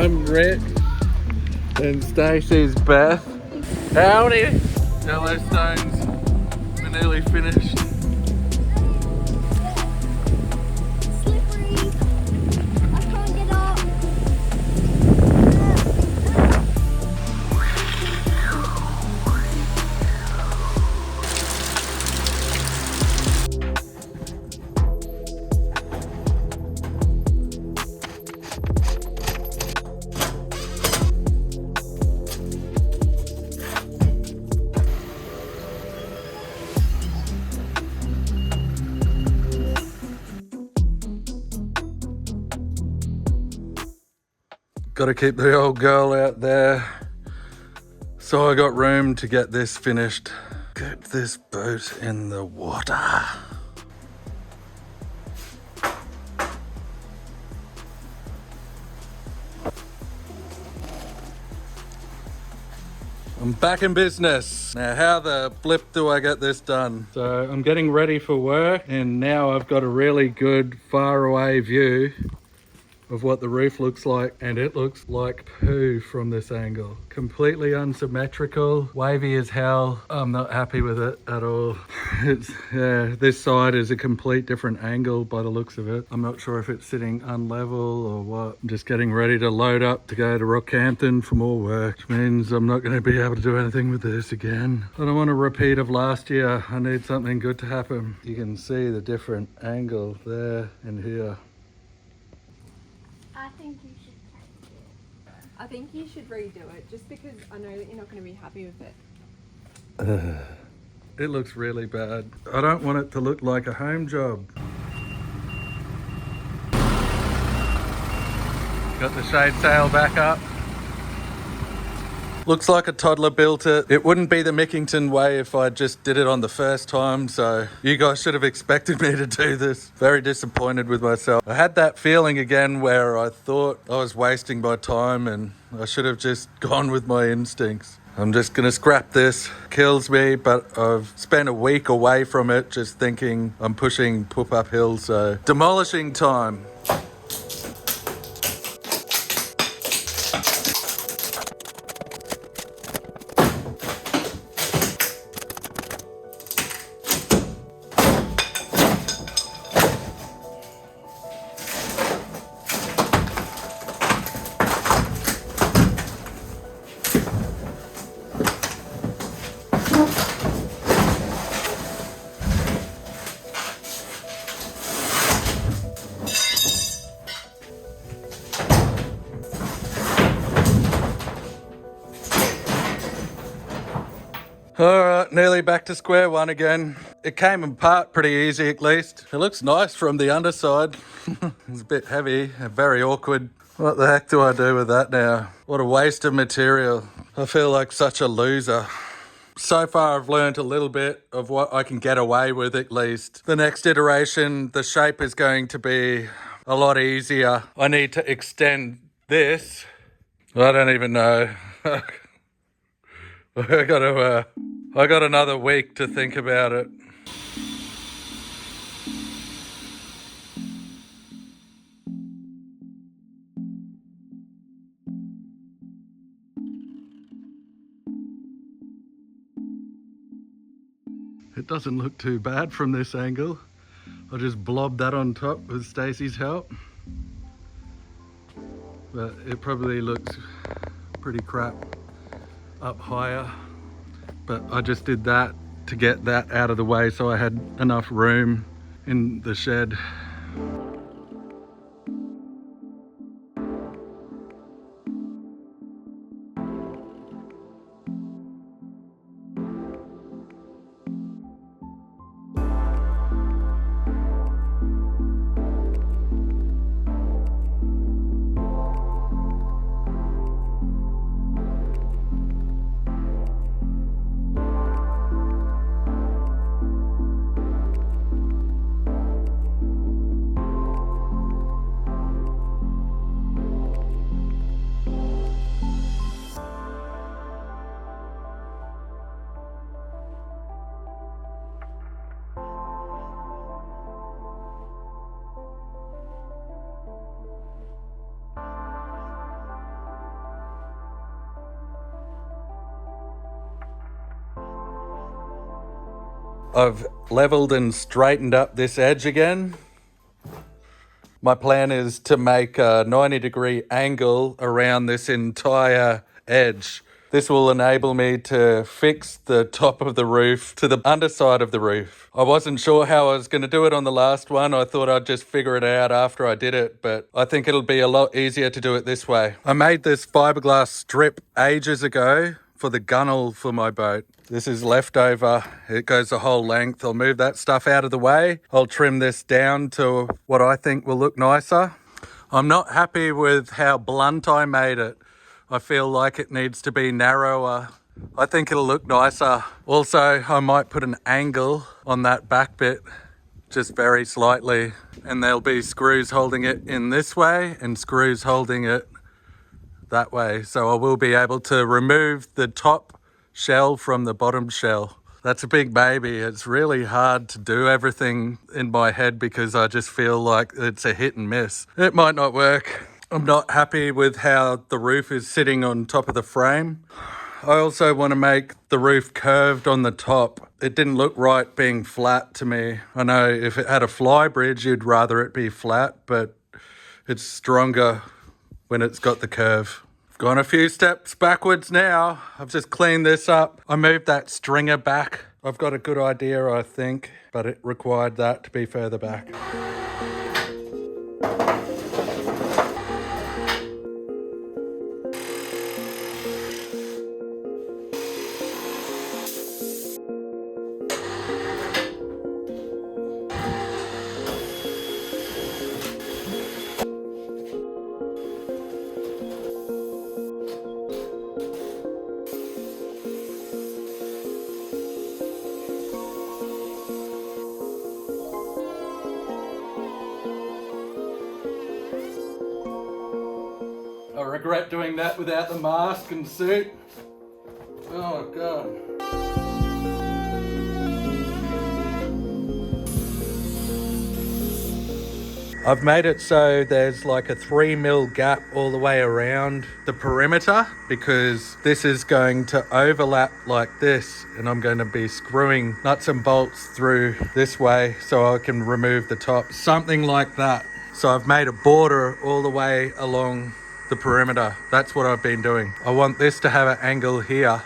I'm Rick, and Stacey's Beth. Howdy! Yellowstone's we're nearly finished. Slippery. I can't get up. Gotta keep the old girl out there. So I got room to get this finished. Get this boat in the water. I'm back in business. Now how the flip do I get this done? So I'm getting ready for work, and now I've got a really good far away view of what the roof looks like, and it looks like poo from this angle. Completely unsymmetrical, wavy as hell. I'm not happy with it at all. This side is a complete different angle by the looks of it. I'm not sure if it's sitting unlevel or what. I'm just getting ready to load up to go to Rockhampton for more work, which means I'm not going to be able to do anything with this again. I don't want a repeat of last year. I need something good to happen. You can see the different angle there and here. I think you should change it. I think you should redo it just because I know that you're not going to be happy with it. It looks really bad. I don't want it to look like a home job. Got the shade sail back up. Looks like a toddler built it. It wouldn't be the Mickington way if I just did it on the first time, so you guys should have expected me to do this. Very disappointed with myself. I had that feeling again where I thought I was wasting my time and I should have just gone with my instincts. I'm just gonna scrap this. Kills me, but I've spent a week away from it just thinking I'm pushing poop uphill, so demolishing time. Alright, nearly back to square one again. It came apart pretty easy at least. It looks nice from the underside. It's a bit heavy and very awkward. What the heck do I do with that now? What a waste of material. I feel like such a loser. So far I've learned a little bit of what I can get away with at least. The next iteration, the shape is going to be a lot easier. I need to extend this. I don't even know. I got another week to think about it. It doesn't look too bad from this angle. I'll just blob that on top with Stacey's help. But it probably looks pretty crap up higher. But I just did that to get that out of the way so I had enough room in the shed. I've leveled and straightened up this edge again. My plan is to make a 90-degree angle around this entire edge. This will enable me to fix the top of the roof to the underside of the roof. I wasn't sure how I was going to do it on the last one. I thought I'd just figure it out after I did it, but I think it'll be a lot easier to do it this way. I made this fiberglass strip ages ago for the gunnel for my boat. This is leftover. It goes the whole length. I'll move that stuff out of the way. I'll trim this down to what I think will look nicer. I'm not happy with how blunt I made it. I feel like it needs to be narrower. I think it'll look nicer. Also, I might put an angle on that back bit, just very slightly, and there'll be screws holding it in this way and screws holding it that way. So I will be able to remove the top shell from the bottom shell. That's a big baby. It's really hard to do everything in my head because I just feel like it's a hit and miss. It might not work. I'm not happy with how the roof is sitting on top of the frame. I also want to make the roof curved on the top. It didn't look right being flat to me. I know if it had a fly bridge, you'd rather it be flat, but it's stronger when it's got the curve. I've gone a few steps backwards now. I've just cleaned this up. I moved that stringer back. I've got a good idea, I think, but it required that to be further back. I regret doing that without the mask and suit. Oh God. I've made it so there's like a 3mm gap all the way around the perimeter because this is going to overlap like this, and I'm going to be screwing nuts and bolts through this way so I can remove the top. Something like that. So I've made a border all the way along the perimeter. That's what I've been doing. I want this to have an angle here,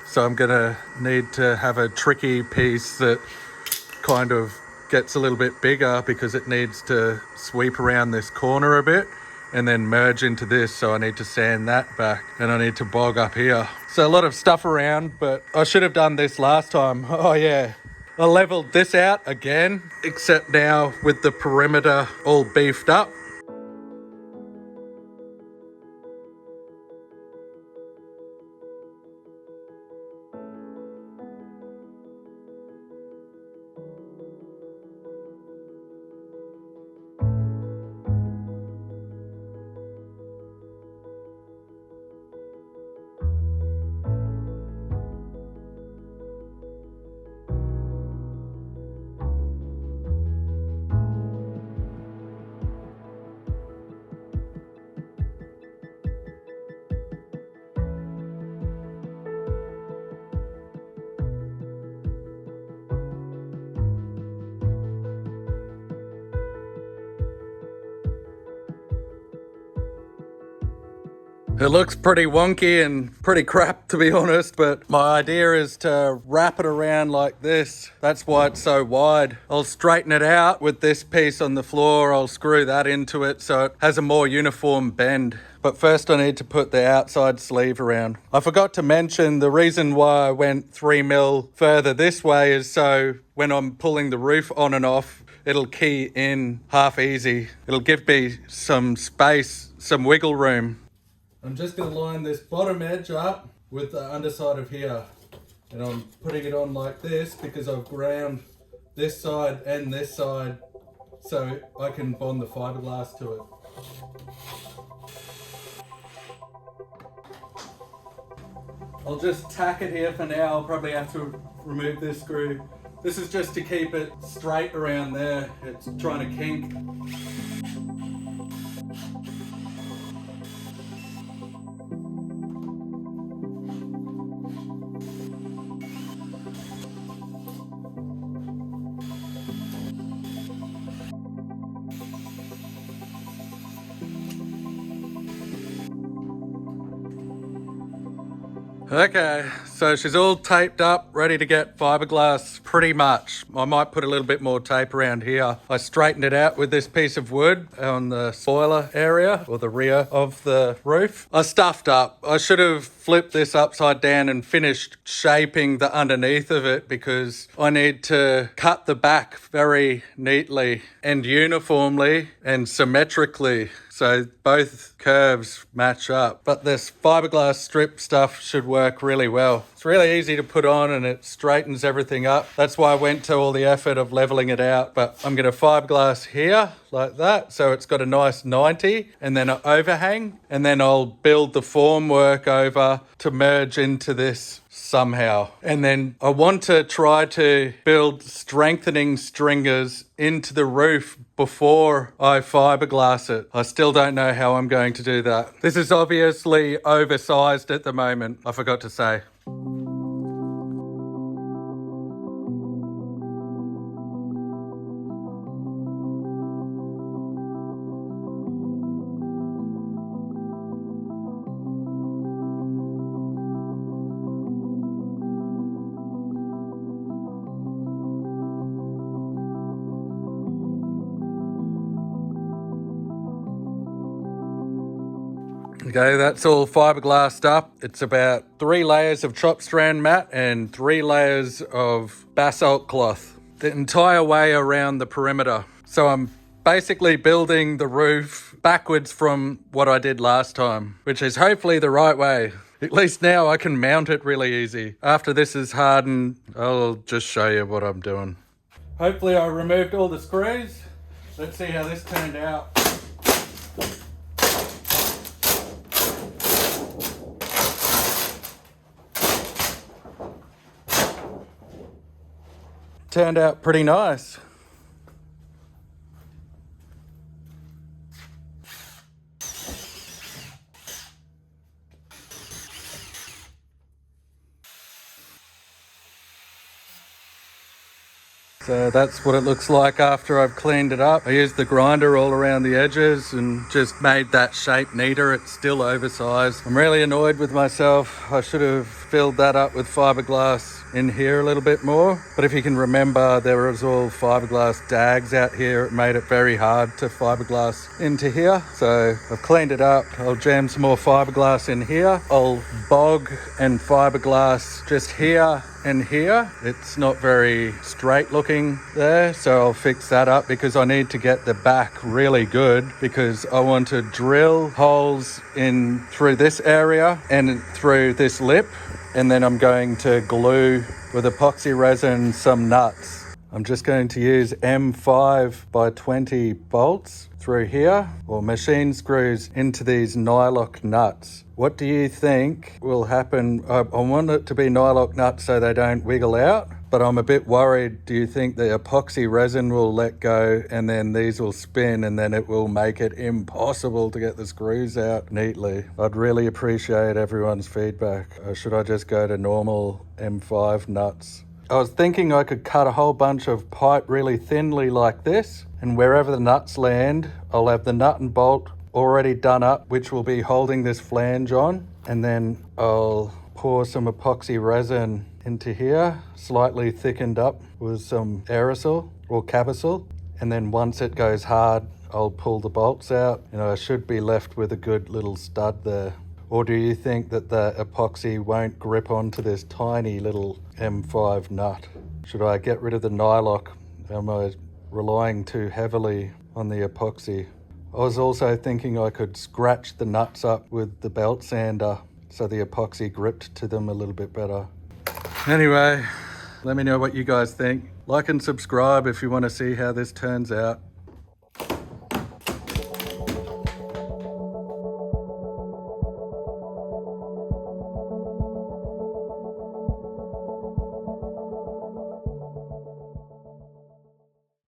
so I'm gonna need to have a tricky piece that kind of gets a little bit bigger because it needs to sweep around this corner a bit and then merge into this. So I need to sand that back and I need to bog up here. So a lot of stuff around, but I should have done this last time. Oh yeah. I leveled this out again, except now with the perimeter all beefed up. It looks pretty wonky and pretty crap, to be honest, but my idea is to wrap it around like this. That's why it's so wide. I'll straighten it out with this piece on the floor. I'll screw that into it so it has a more uniform bend. But first I need to put the outside sleeve around. I forgot to mention the reason why I went 3mm further this way is so when I'm pulling the roof on and off, it'll key in half easy. It'll give me some space, some wiggle room. I'm just going to line this bottom edge up with the underside of here. And I'm putting it on like this because I've ground this side and this side so I can bond the fiberglass to it. I'll just tack it here for now. I'll probably have to remove this screw. This is just to keep it straight around there. It's trying to kink. Okay, so she's all taped up, ready to get fiberglass pretty much. I might put a little bit more tape around here. I straightened it out with this piece of wood on the spoiler area or the rear of the roof. I stuffed up. I should have flipped this upside down and finished shaping the underneath of it because I need to cut the back very neatly and uniformly and symmetrically, so both curves match up. But this fiberglass strip stuff should work really well. It's really easy to put on and it straightens everything up. That's why I went to all the effort of leveling it out. But I'm going to fiberglass here like that, so it's got a nice 90 and then an overhang, and then I'll build the formwork over to merge into this somehow. And then I want to try to build strengthening stringers into the roof before I fiberglass it. I still don't know how I'm going to do that. This is obviously oversized at the moment, I forgot to say. Okay, that's all fiberglassed up. It's about 3 layers of chop strand mat and 3 layers of basalt cloth, the entire way around the perimeter. So I'm basically building the roof backwards from what I did last time, which is hopefully the right way. At least now I can mount it really easy. After this is hardened, I'll just show you what I'm doing. Hopefully I removed all the screws. Let's see how this turned out. Turned out pretty nice. So that's what it looks like after I've cleaned it up. I used the grinder all around the edges and just made that shape neater. It's still oversized. I'm really annoyed with myself. I should have filled that up with fiberglass in here a little bit more. But if you can remember, there was all fiberglass dags out here. It made it very hard to fiberglass into here. So I've cleaned it up. I'll jam some more fiberglass in here. I'll bog and fiberglass just here and here. It's not very straight looking there, so I'll fix that up because I need to get the back really good because I want to drill holes in through this area and through this lip, and then I'm going to glue with epoxy resin some nuts. I'm just going to use M5 by 20 bolts through here, or machine screws into these nylock nuts. What do you think will happen? I want it to be nylock nuts so they don't wiggle out, but I'm a bit worried. Do you think the epoxy resin will let go and then these will spin and then it will make it impossible to get the screws out neatly? I'd really appreciate everyone's feedback. Should I just go to normal M5 nuts? I was thinking I could cut a whole bunch of pipe really thinly like this, and wherever the nuts land, I'll have the nut and bolt already done up, which will be holding this flange on, and then I'll pour some epoxy resin into here, slightly thickened up with some aerosol or Cabasol, and then once it goes hard, I'll pull the bolts out, and I should be left with a good little stud there. Or do you think that the epoxy won't grip onto this tiny little M5 nut? Should I get rid of the nylock? Am I relying too heavily on the epoxy? I was also thinking I could scratch the nuts up with the belt sander so the epoxy gripped to them a little bit better. Anyway, let me know what you guys think. Like and subscribe if you want to see how this turns out.